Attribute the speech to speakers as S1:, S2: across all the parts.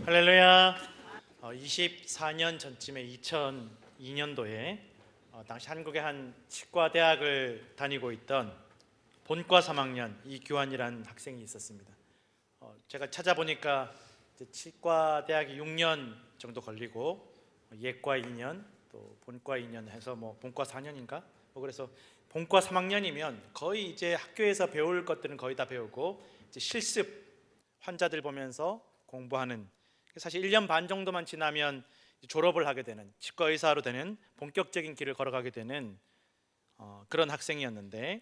S1: 할렐루야. 24년 전쯤에 2002년도에 당시 한국의 한 치과대학을 다니고 있던 본과 3학년 이규환이라는 학생이 있었습니다. 제가 찾아보니까 이제 치과대학이 6년 정도 걸리고 예과 2년 또 본과 2년 해서 본과 4년인가? 그래서 본과 3학년이면 거의 이제 학교에서 배울 것들은 거의 다 배우고 이제 실습 환자들 보면서 공부하는, 사실 1년 반 정도만 지나면 졸업을 하게 되는, 치과 의사로 되는 본격적인 길을 걸어가게 되는 그런 학생이었는데,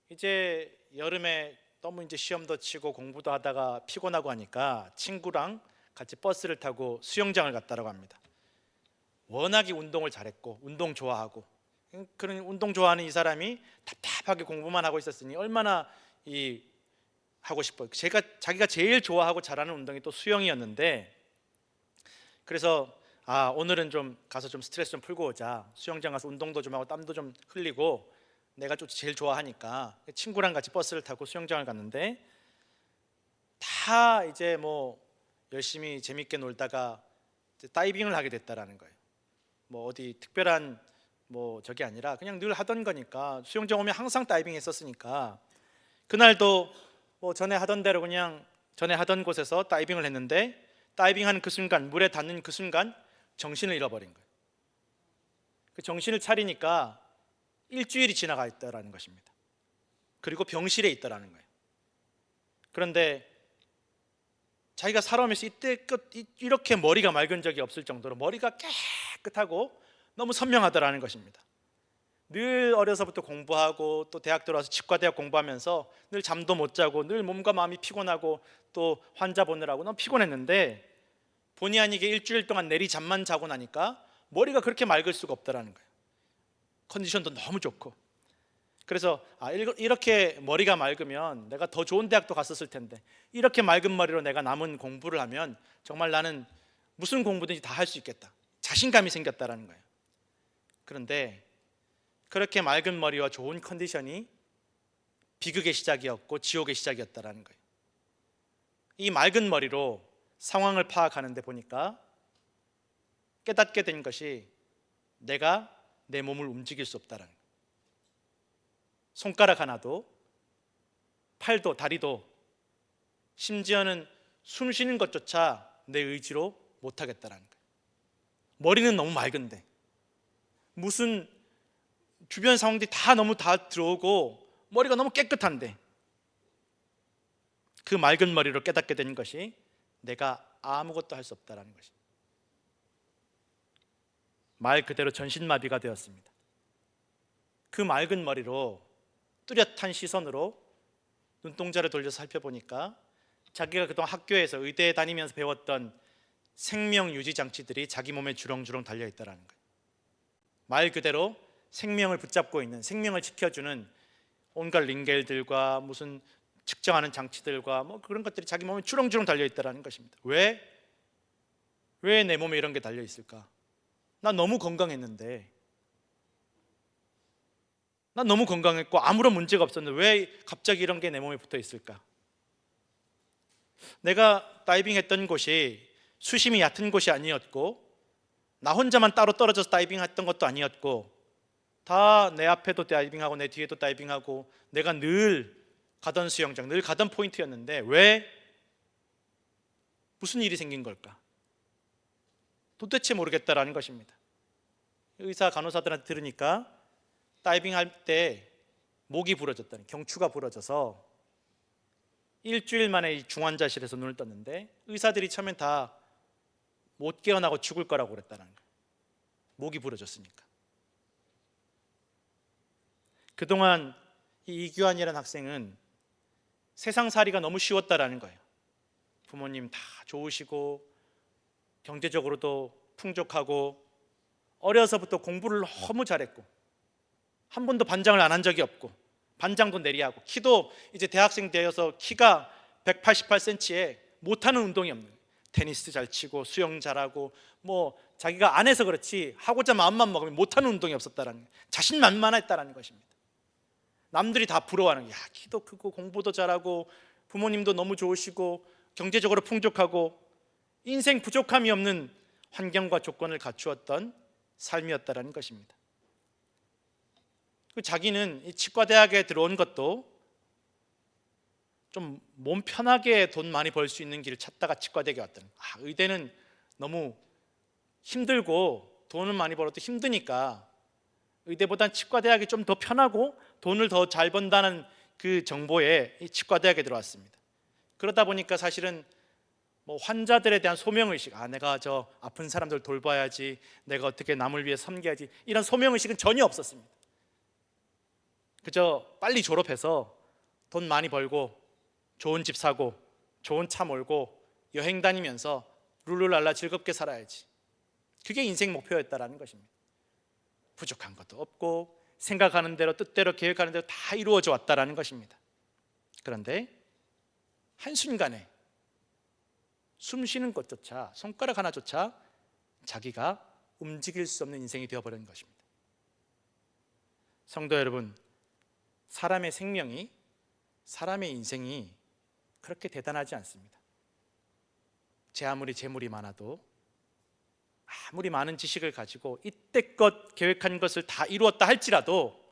S1: 이제 여름에 너무 이제 시험도 치고 공부도 하다가 피곤하고 하니까 친구랑 같이 버스를 타고 수영장을 갔다라고 합니다. 워낙에 운동을 잘했고 운동 좋아하고, 그런 운동 좋아하는 이 사람이 답답하게 공부만 하고 있었으니 얼마나 하고 싶어요. 자기가 제일 좋아하고 잘하는 운동이 또 수영이었는데, 그래서 오늘은 좀 가서 좀 스트레스 좀 풀고 오자, 수영장 가서 운동도 좀 하고 땀도 좀 흘리고, 내가 좀 제일 좋아하니까 친구랑 같이 버스를 타고 수영장을 갔는데, 다 이제 열심히 재밌게 놀다가 이제 다이빙을 하게 됐다라는 거예요. 어디 특별한 저게 아니라 그냥 늘 하던 거니까, 수영장 오면 항상 다이빙 했었으니까 그날도 전에 하던 대로 그냥 전에 하던 곳에서 다이빙을 했는데, 다이빙하는 그 순간, 물에 닿는 그 순간 정신을 잃어버린 거예요. 그 정신을 차리니까 일주일이 지나가 있다라는 것입니다. 그리고 병실에 있다라는 거예요. 그런데 자기가 살아오면서 이때껏 이렇게 머리가 맑은 적이 없을 정도로 머리가 깨끗하고 너무 선명하다라는 것입니다. 늘 어려서부터 공부하고 또 대학 들어와서 치과대학 공부하면서 늘 잠도 못 자고 늘 몸과 마음이 피곤하고 또 환자 보느라고 너무 피곤했는데, 본의 아니게 일주일 동안 내리 잠만 자고 나니까 머리가 그렇게 맑을 수가 없다라는 거예요. 컨디션도 너무 좋고. 그래서 이렇게 머리가 맑으면 내가 더 좋은 대학도 갔었을 텐데, 이렇게 맑은 머리로 내가 남은 공부를 하면 정말 나는 무슨 공부든지 다 할 수 있겠다, 자신감이 생겼다라는 거예요. 그런데 그렇게 맑은 머리와 좋은 컨디션이 비극의 시작이었고 지옥의 시작이었다라는 거예요. 이 맑은 머리로 상황을 파악하는데 보니까 깨닫게 된 것이, 내가 내 몸을 움직일 수 없다라는 거예요. 손가락 하나도, 팔도, 다리도, 심지어는 숨 쉬는 것조차 내 의지로 못하겠다라는 거예요. 머리는 너무 맑은데, 무슨 주변 상황들이 너무 다 들어오고 머리가 너무 깨끗한데, 그 맑은 머리로 깨닫게 된 것이 내가 아무것도 할 수 없다라는 것입니다. 말 그대로 전신마비가 되었습니다. 그 맑은 머리로 뚜렷한 시선으로 눈동자를 돌려서 살펴보니까 자기가 그동안 학교에서 의대에 다니면서 배웠던 생명 유지 장치들이 자기 몸에 주렁주렁 달려있다는 거예요. 말 그대로 생명을 붙잡고 있는, 생명을 지켜주는 온갖 링겔들과 무슨 측정하는 장치들과 그런 것들이 자기 몸에 주렁주렁 달려있다는 것입니다. 왜 내 몸에 이런 게 달려있을까? 난 너무 건강했는데, 난 너무 건강했고 아무런 문제가 없었는데 왜 갑자기 이런 게 내 몸에 붙어 있을까? 내가 다이빙 했던 곳이 수심이 얕은 곳이 아니었고, 나 혼자만 따로 떨어져서 다이빙 했던 것도 아니었고, 다 내 앞에도 다이빙하고 내 뒤에도 다이빙하고 내가 늘 가던 수영장, 늘 가던 포인트였는데 왜 무슨 일이 생긴 걸까? 도대체 모르겠다라는 것입니다. 의사 간호사들한테 들으니까 다이빙할 때 목이 부러졌다는, 경추가 부러져서 일주일 만에 이 중환자실에서 눈을 떴는데, 의사들이 처음엔 다 못 깨어나고 죽을 거라고 그랬다는 거예요. 목이 부러졌으니까. 그동안 이 이규환이라는 학생은 세상살이가 너무 쉬웠다라는 거예요. 부모님 다 좋으시고 경제적으로도 풍족하고 어려서부터 공부를 너무 잘했고 한 번도 반장을 안 한 적이 없고 반장도 내리하고, 키도 이제 대학생 되어서 키가 188cm에 못하는 운동이 없는 거예요. 테니스 잘 치고 수영 잘하고 자기가 안 해서 그렇지 하고자 마음만 먹으면 못하는 운동이 없었다라는 거예요. 자신만만했다라는 것입니다. 남들이 다 부러워하는, 야, 키도 크고 공부도 잘하고 부모님도 너무 좋으시고 경제적으로 풍족하고 인생 부족함이 없는 환경과 조건을 갖추었던 삶이었다라는 것입니다. 자기는 이 치과대학에 들어온 것도 좀 몸 편하게 돈 많이 벌 수 있는 길을 찾다가 치과대학에 왔다는 거예요. 의대는 너무 힘들고 돈을 많이 벌어도 힘드니까 의대보단 치과대학이 좀 더 편하고 돈을 더 잘 번다는 그 정보에 이 치과대학에 들어왔습니다. 그러다 보니까 사실은 뭐 환자들에 대한 소명의식, 내가 저 아픈 사람들 돌봐야지, 내가 어떻게 남을 위해 섬겨야지, 이런 소명의식은 전혀 없었습니다. 그저 빨리 졸업해서 돈 많이 벌고 좋은 집 사고 좋은 차 몰고 여행 다니면서 룰루랄라 즐겁게 살아야지, 그게 인생 목표였다라는 것입니다. 부족한 것도 없고 생각하는 대로 뜻대로 계획하는 대로 다 이루어져 왔다라는 것입니다. 그런데 한순간에 숨 쉬는 것조차, 손가락 하나조차 자기가 움직일 수 없는 인생이 되어버린 것입니다. 성도 여러분, 사람의 생명이, 사람의 인생이 그렇게 대단하지 않습니다. 제 아무리 재물이 많아도, 아무리 많은 지식을 가지고 이때껏 계획한 것을 다 이루었다 할지라도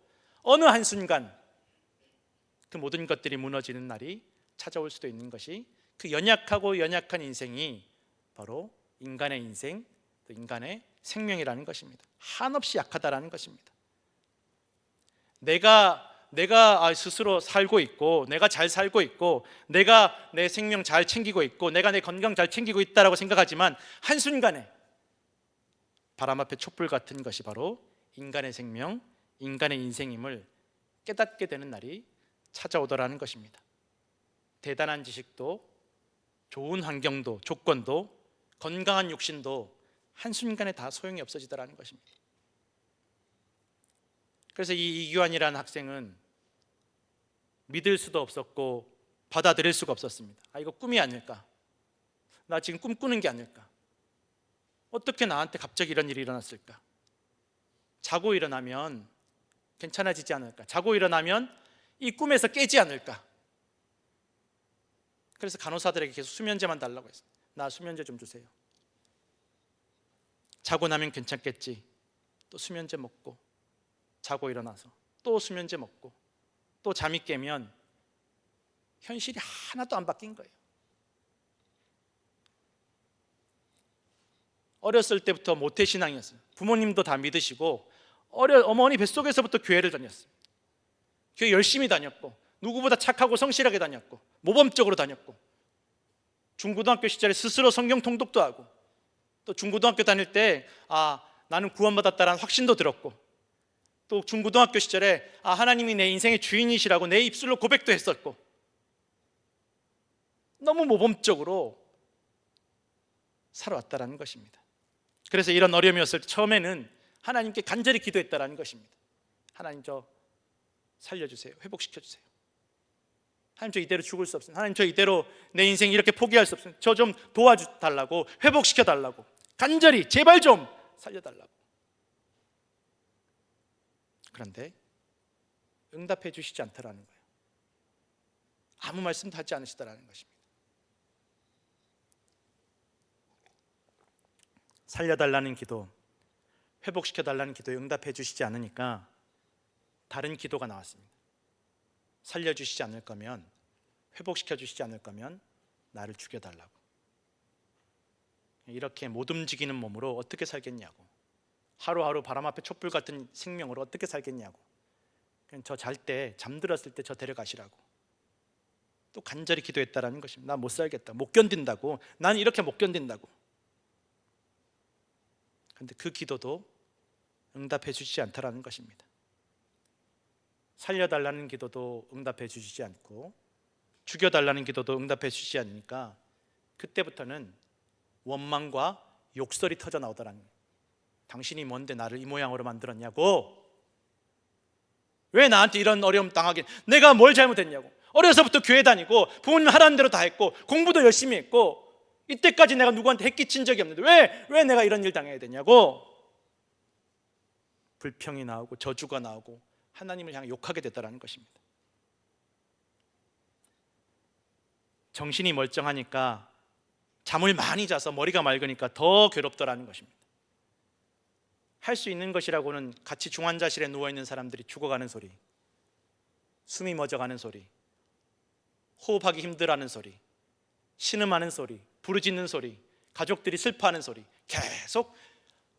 S1: 어느 한순간 그 모든 것들이 무너지는 날이 찾아올 수도 있는 것이, 그 연약하고 연약한 인생이 바로 인간의 인생, 또 인간의 생명이라는 것입니다. 한없이 약하다라는 것입니다. 내가 스스로 살고 있고, 내가 잘 살고 있고, 내가 내 생명 잘 챙기고 있고, 내가 내 건강 잘 챙기고 있다라고 생각하지만 한순간에 바람 앞에 촛불 같은 것이 바로 인간의 생명, 인간의 인생임을 깨닫게 되는 날이 찾아오더라는 것입니다. 대단한 지식도, 좋은 환경도, 조건도, 건강한 육신도 한순간에 다 소용이 없어지더라는 것입니다. 그래서 이 이규환이라는 학생은 믿을 수도 없었고 받아들일 수가 없었습니다. 이거 꿈이 아닐까, 나 지금 꿈꾸는 게 아닐까, 어떻게 나한테 갑자기 이런 일이 일어났을까, 자고 일어나면 괜찮아지지 않을까, 자고 일어나면 이 꿈에서 깨지 않을까. 그래서 간호사들에게 계속 수면제만 달라고 했어요. 나 수면제 좀 주세요. 자고 나면 괜찮겠지. 또 수면제 먹고, 자고 일어나서 또 수면제 먹고, 또 잠이 깨면 현실이 하나도 안 바뀐 거예요. 어렸을 때부터 모태신앙이었어요. 부모님도 다 믿으시고 어머니 뱃속에서부터 교회를 다녔어요. 교회 열심히 다녔고, 누구보다 착하고 성실하게 다녔고, 모범적으로 다녔고, 중고등학교 시절에 스스로 성경 통독도 하고, 또 중고등학교 다닐 때 나는 구원받았다라는 확신도 들었고, 또 중고등학교 시절에 하나님이 내 인생의 주인이시라고 내 입술로 고백도 했었고, 너무 모범적으로 살아왔다라는 것입니다. 그래서 이런 어려움이었을 때 처음에는 하나님께 간절히 기도했다라는 것입니다. 하나님, 저 살려주세요. 회복시켜주세요. 하나님, 저 이대로 죽을 수 없습니다. 하나님, 저 이대로 내 인생 이렇게 포기할 수 없습니다. 저 좀 도와달라고, 회복시켜달라고, 간절히 제발 좀 살려달라고. 그런데 응답해 주시지 않더라는 거예요. 아무 말씀도 하지 않으시더라는 것입니다. 살려달라는 기도, 회복시켜달라는 기도에 응답해 주시지 않으니까 다른 기도가 나왔습니다. 살려주시지 않을 거면, 회복시켜 주시지 않을 거면 나를 죽여달라고. 이렇게 못 움직이는 몸으로 어떻게 살겠냐고, 하루하루 바람 앞에 촛불 같은 생명으로 어떻게 살겠냐고, 저 잘 때, 잠들었을 때 저 데려가시라고 또 간절히 기도했다라는 것입니다. 나 못 살겠다, 못 견딘다고, 난 이렇게 못 견딘다고. 그런데 그 기도도 응답해 주시지 않더라는 것입니다. 살려달라는 기도도 응답해 주시지 않고, 죽여달라는 기도도 응답해 주시지 않으니까 그때부터는 원망과 욕설이 터져 나오더라는 거예요. 당신이 뭔데 나를 이 모양으로 만들었냐고, 왜 나한테 이런 어려움 당하게, 내가 뭘 잘못했냐고, 어려서부터 교회 다니고 부모님 하라는 대로 다 했고 공부도 열심히 했고 이때까지 내가 누구한테 해끼친 적이 없는데 왜 내가 이런 일 당해야 되냐고 불평이 나오고 저주가 나오고 하나님을 향해 욕하게 되더라는 것입니다. 정신이 멀쩡하니까 잠을 많이 자서 머리가 맑으니까 더 괴롭더라는 것입니다. 할 수 있는 것이라고는 같이 중환자실에 누워있는 사람들이 죽어가는 소리, 숨이 멎어가는 소리, 호흡하기 힘들어하는 소리, 신음하는 소리, 부르짖는 소리, 가족들이 슬퍼하는 소리, 계속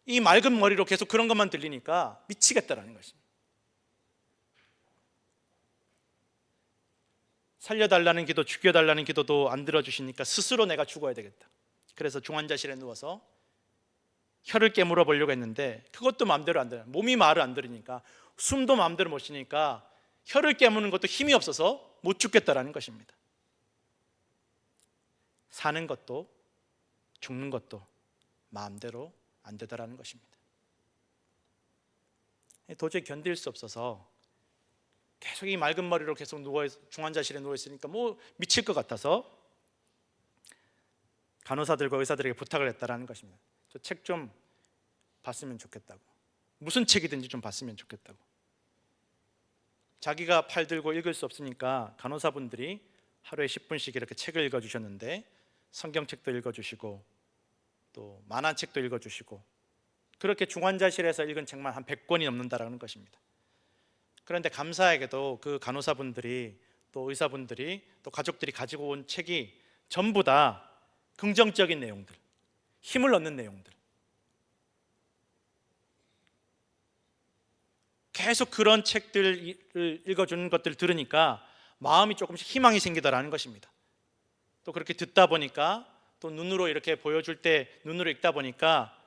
S1: 이 맑은 머리로 계속 그런 것만 들리니까 미치겠다라는 것입니다. 살려달라는 기도, 죽여달라는 기도도 안 들어주시니까 스스로 내가 죽어야 되겠다. 그래서 중환자실에 누워서 혀를 깨물어 보려고 했는데 그것도 마음대로 안 되는, 몸이 말을 안 들으니까, 숨도 마음대로 못 쉬니까 혀를 깨무는 것도 힘이 없어서 못 죽겠다라는 것입니다. 사는 것도 죽는 것도 마음대로 안 되더라는 것입니다. 도저히 견딜 수 없어서 계속 이 맑은 머리로 계속 중환자실에 누워 있으니까 뭐 미칠 것 같아서 간호사들과 의사들에게 부탁을 했다라는 것입니다. 저 책 좀 봤으면 좋겠다고, 무슨 책이든지 좀 봤으면 좋겠다고. 자기가 팔 들고 읽을 수 없으니까 간호사분들이 하루에 10분씩 이렇게 책을 읽어주셨는데, 성경책도 읽어주시고 또 만화책도 읽어주시고, 그렇게 중환자실에서 읽은 책만 한 100권이 넘는다라는 것입니다. 그런데 감사하게도 그 간호사분들이 또 의사분들이 또 가족들이 가지고 온 책이 전부 다 긍정적인 내용들, 힘을 얻는 내용들, 계속 그런 책들을 읽어주는 것들을 들으니까 마음이 조금씩 희망이 생기더라는 것입니다. 또 그렇게 듣다 보니까 또 눈으로 이렇게 보여줄 때 눈으로 읽다 보니까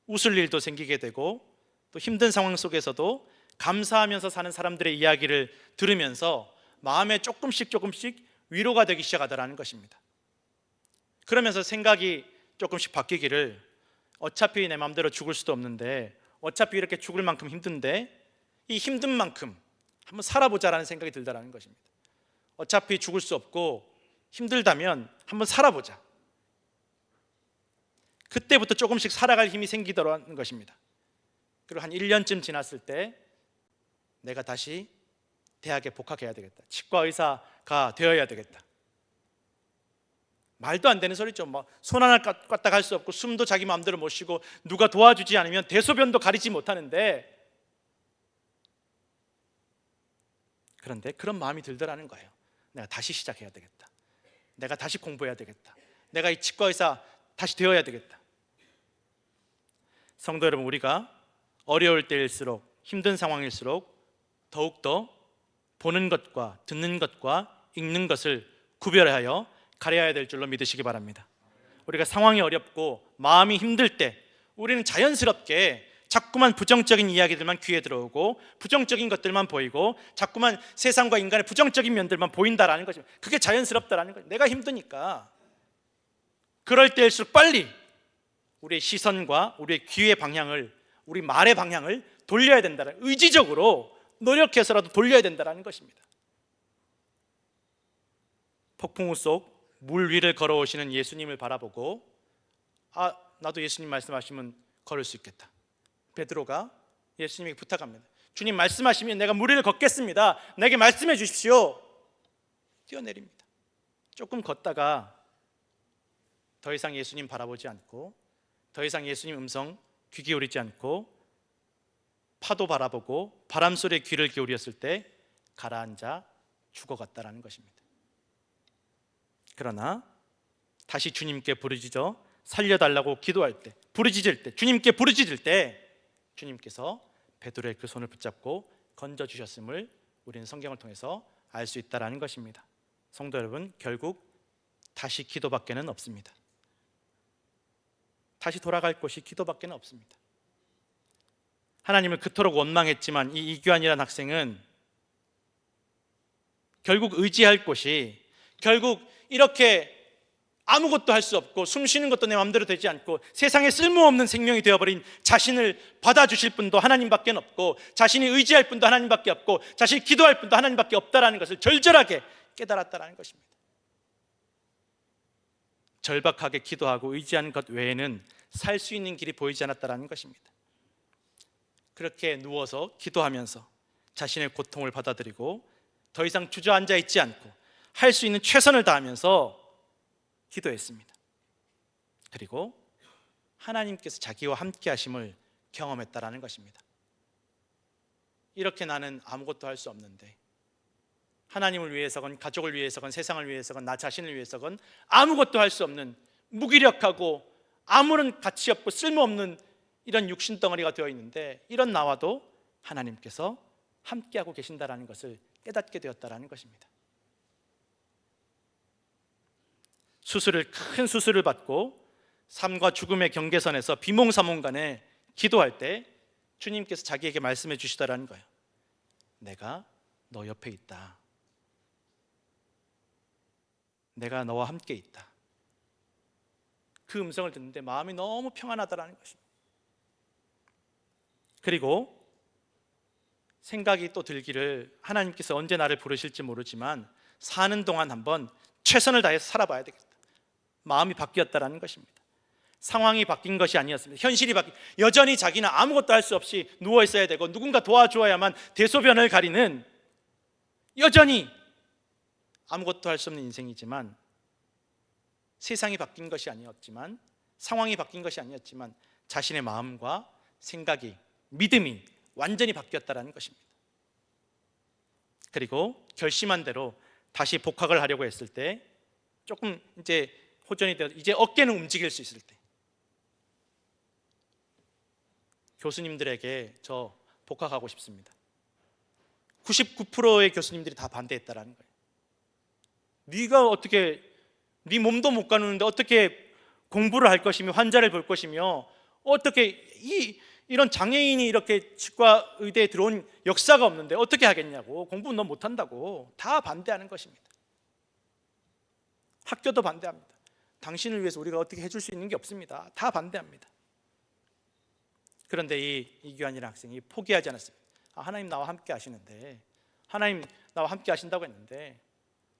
S1: 웃을 일도 생기게 되고, 또 힘든 상황 속에서도 감사하면서 사는 사람들의 이야기를 들으면서 마음에 조금씩 위로가 되기 시작하더라는 것입니다. 그러면서 생각이 조금씩 바뀌기를, 어차피 내 마음대로 죽을 수도 없는데, 어차피 이렇게 죽을 만큼 힘든데 이 힘든 만큼 한번 살아보자라는 생각이 들더라는 것입니다. 어차피 죽을 수 없고 힘들다면 한번 살아보자. 그때부터 조금씩 살아갈 힘이 생기더라는 것입니다. 그리고 한 1년쯤 지났을 때 내가 다시 대학에 복학해야 되겠다, 치과 의사가 되어야 되겠다. 말도 안 되는 소리죠. 손 하나 까딱 할 수 없고, 숨도 자기 마음대로 못 쉬고, 누가 도와주지 않으면 대소변도 가리지 못하는데, 그런데 그런 마음이 들더라는 거예요. 내가 다시 시작해야 되겠다, 내가 다시 공부해야 되겠다, 내가 이 치과 의사 다시 되어야 되겠다. 성도 여러분, 우리가 어려울 때일수록, 힘든 상황일수록 더욱더 보는 것과 듣는 것과 읽는 것을 구별하여 가려야 될 줄로 믿으시기 바랍니다. 우리가 상황이 어렵고 마음이 힘들 때 우리는 자연스럽게 자꾸만 부정적인 이야기들만 귀에 들어오고, 부정적인 것들만 보이고, 자꾸만 세상과 인간의 부정적인 면들만 보인다라는 것입니다. 그게 자연스럽다라는 거예요. 내가 힘드니까. 그럴 때일수록 빨리 우리의 시선과 우리의 귀의 방향을, 우리 말의 방향을 돌려야 된다. 의지적으로 노력해서라도 돌려야 된다는 것입니다. 폭풍우 속 물 위를 걸어오시는 예수님을 바라보고, 나도 예수님 말씀하시면 걸을 수 있겠다. 베드로가 예수님에게 부탁합니다. 주님 말씀하시면 내가 물 위를 걷겠습니다. 내게 말씀해 주십시오. 뛰어내립니다. 조금 걷다가 더 이상 예수님 바라보지 않고, 더 이상 예수님 음성 귀 기울이지 않고 파도 바라보고 바람 소리에 귀를 기울였을 때 가라앉아 죽어갔다라는 것입니다. 그러나 다시 주님께 부르짖어 살려달라고 기도할 때, 부르짖을 때, 주님께 부르짖을 때 주님께서 베드로의 그 손을 붙잡고 건져주셨음을 우리는 성경을 통해서 알 수 있다는 것입니다. 성도 여러분, 결국 다시 기도밖에는 없습니다. 다시 돌아갈 곳이 기도밖에는 없습니다. 하나님을 그토록 원망했지만 이 이규환이라는 학생은 결국 의지할 곳이, 결국 이렇게 아무것도 할 수 없고 숨 쉬는 것도 내 마음대로 되지 않고 세상에 쓸모없는 생명이 되어버린 자신을 받아주실 분도 하나님밖에 없고, 자신이 의지할 분도 하나님밖에 없고, 자신이 기도할 분도 하나님밖에 없다라는 것을 절절하게 깨달았다는 것입니다. 절박하게 기도하고 의지하는 것 외에는 살 수 있는 길이 보이지 않았다는 것입니다. 그렇게 누워서 기도하면서 자신의 고통을 받아들이고 더 이상 주저앉아 있지 않고 할 수 있는 최선을 다하면서 기도했습니다. 그리고 하나님께서 자기와 함께 하심을 경험했다라는 것입니다. 이렇게 나는 아무것도 할 수 없는데 하나님을 위해서건 가족을 위해서건 세상을 위해서건 나 자신을 위해서건 아무것도 할 수 없는 무기력하고 아무런 가치 없고 쓸모없는 이런 육신 덩어리가 되어 있는데 이런 나와도 하나님께서 함께하고 계신다라는 것을 깨닫게 되었다라는 것입니다. 큰 수술을 받고 삶과 죽음의 경계선에서 비몽사몽간에 기도할 때 주님께서 자기에게 말씀해 주시더라는 거예요. 내가 너 옆에 있다. 내가 너와 함께 있다. 그 음성을 듣는데 마음이 너무 평안하다라는 것입니다. 그리고 생각이 또 들기를 하나님께서 언제 나를 부르실지 모르지만 사는 동안 한번 최선을 다해서 살아봐야 되겠다. 마음이 바뀌었다라는 것입니다. 상황이 바뀐 것이 아니었습니다. 현실이 여전히 자기는 아무것도 할 수 없이 누워 있어야 되고 누군가 도와주어야만 대소변을 가리는 여전히 아무것도 할 수 없는 인생이지만 세상이 바뀐 것이 아니었지만 상황이 바뀐 것이 아니었지만 자신의 마음과 생각이 믿음이 완전히 바뀌었다라는 것입니다. 그리고 결심한 대로 다시 복학을 하려고 했을 때 조금 이제 호전이 되어 이제 어깨는 움직일 수 있을 때 교수님들에게 저 복학하고 싶습니다. 99%의 교수님들이 다 반대했다라는 거예요. 네가 어떻게 네 몸도 못 가누는데 어떻게 공부를 할 것이며 환자를 볼 것이며 어떻게 이런 장애인이 이렇게 치과 의대에 들어온 역사가 없는데 어떻게 하겠냐고, 공부는 너 못한다고 다 반대하는 것입니다. 학교도 반대합니다. 당신을 위해서 우리가 어떻게 해줄 수 있는 게 없습니다. 다 반대합니다. 그런데 이 이규환이라는 학생이 포기하지 않았습니다. 하나님 나와 함께 하시는데, 하나님 나와 함께 하신다고 했는데,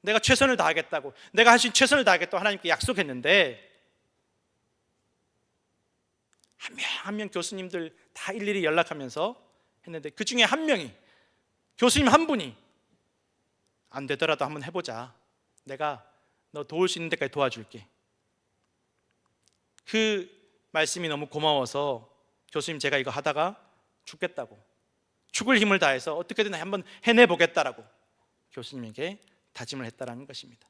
S1: 내가 최선을 다하겠다고, 내가 할 수 있는 최선을 다하겠다고 하나님께 약속했는데, 한 명 교수님들 다 일일이 연락하면서 했는데 그 중에 한 명이, 교수님 한 분이 안 되더라도 한번 해보자, 내가 너 도울 수 있는 데까지 도와줄게. 그 말씀이 너무 고마워서 교수님 제가 이거 하다가 죽겠다고, 죽을 힘을 다해서 어떻게든 한번 해내보겠다라고 교수님에게 다짐을 했다라는 것입니다.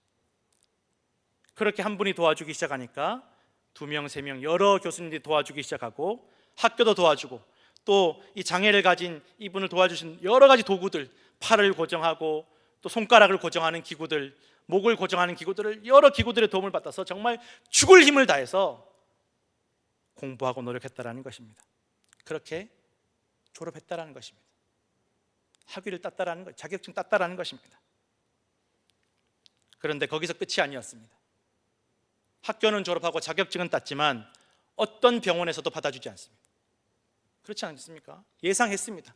S1: 그렇게 한 분이 도와주기 시작하니까 2명, 3명 여러 교수님들이 도와주기 시작하고 학교도 도와주고 또 이 장애를 가진 이분을 도와주신 여러 가지 도구들, 팔을 고정하고 또 손가락을 고정하는 기구들, 목을 고정하는 기구들을 여러 기구들의 도움을 받아서 정말 죽을 힘을 다해서 공부하고 노력했다라는 것입니다. 그렇게 졸업했다라는 것입니다. 학위를 땄다라는 것, 자격증 땄다라는 것입니다. 그런데 거기서 끝이 아니었습니다. 학교는 졸업하고 자격증은 땄지만 어떤 병원에서도 받아주지 않습니다. 그렇지 않습니까? 예상했습니다.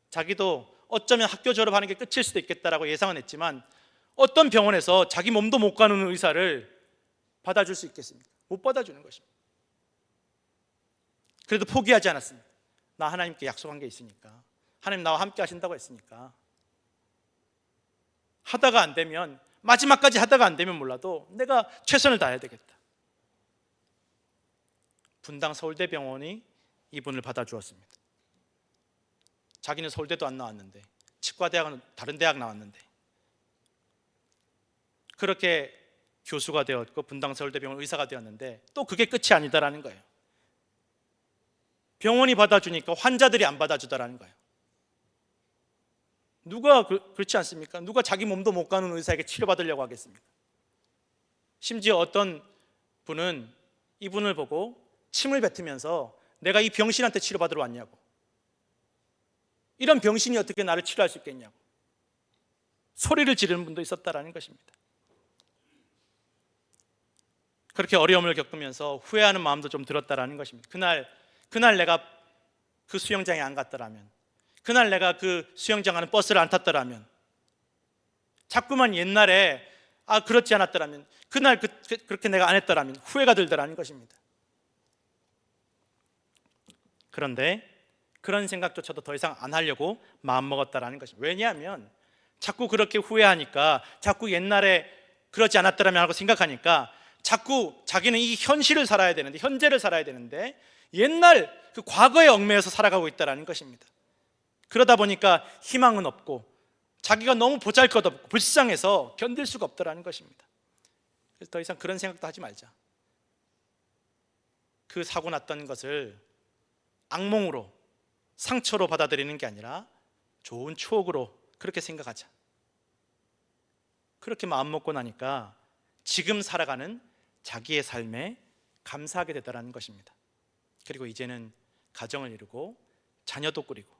S1: 자기도 어쩌면 학교 졸업하는 게 끝일 수도 있겠다라고 예상은 했지만 어떤 병원에서 자기 몸도 못 가누는 의사를 받아줄 수 있겠습니까? 못 받아주는 것입니다. 그래도 포기하지 않았습니다. 나 하나님께 약속한 게 있으니까, 하나님 나와 함께 하신다고 했으니까, 하다가 안 되면, 마지막까지 하다가 안 되면 몰라도 내가 최선을 다해야 되겠다. 분당 서울대병원이 이분을 받아주었습니다. 자기는 서울대도 안 나왔는데, 치과대학은 다른 대학 나왔는데, 그렇게 교수가 되었고 분당 서울대병원 의사가 되었는데 또 그게 끝이 아니다라는 거예요. 병원이 받아주니까 환자들이 안 받아주더라는 거예요. 누가 그렇지 않습니까? 누가 자기 몸도 못 가는 의사에게 치료받으려고 하겠습니까? 심지어 어떤 분은 이분을 보고 침을 뱉으면서 내가 이 병신한테 치료받으러 왔냐고, 이런 병신이 어떻게 나를 치료할 수 있겠냐고 소리를 지르는 분도 있었다라는 것입니다. 그렇게 어려움을 겪으면서 후회하는 마음도 좀 들었다라는 것입니다. 그날 내가 그 수영장에 안 갔더라면, 그날 내가 그 수영장 가는 버스를 안 탔더라면, 자꾸만 옛날에 그렇지 않았더라면, 그날 그렇게 내가 안 했더라면 후회가 들더라는 것입니다. 그런데 그런 생각조차도 더 이상 안 하려고 마음먹었다라는 것입니다. 왜냐하면 자꾸 그렇게 후회하니까, 자꾸 옛날에 그러지 않았더라면 하고 생각하니까 자꾸 자기는 이 현실을 살아야 되는데, 현재를 살아야 되는데 옛날 그 과거에 얽매여서 살아가고 있다는 것입니다. 그러다 보니까 희망은 없고 자기가 너무 보잘것없고 불쌍해서 견딜 수가 없다는 것입니다. 그래서 더 이상 그런 생각도 하지 말자. 그 사고 났던 것을 악몽으로, 상처로 받아들이는 게 아니라 좋은 추억으로 그렇게 생각하자. 그렇게 마음먹고 나니까 지금 살아가는 자기의 삶에 감사하게 되더라는 것입니다. 그리고 이제는 가정을 이루고 자녀도 꾸리고.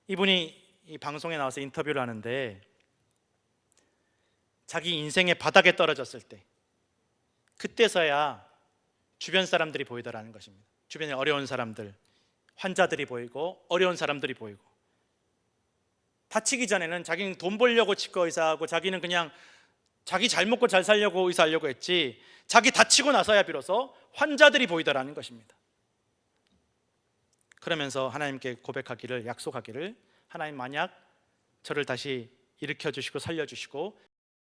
S1: 이분이 이 방송에 나와서 인터뷰를 하는데 자기 인생의 바닥에 떨어졌을 때, 그때서야 주변 사람들이 보이더라는 것입니다. 주변에 어려운 사람들, 환자들이 보이고 어려운 사람들이 보이고. 다치기 전에는 자기는 돈 벌려고 치과 의사하고 자기는 그냥 자기 잘 먹고 잘 살려고 의사하려고 했지, 자기 다치고 나서야 비로소 환자들이 보이더라는 것입니다. 그러면서 하나님께 고백하기를, 약속하기를, 하나님 만약 저를 다시 일으켜 주시고 살려 주시고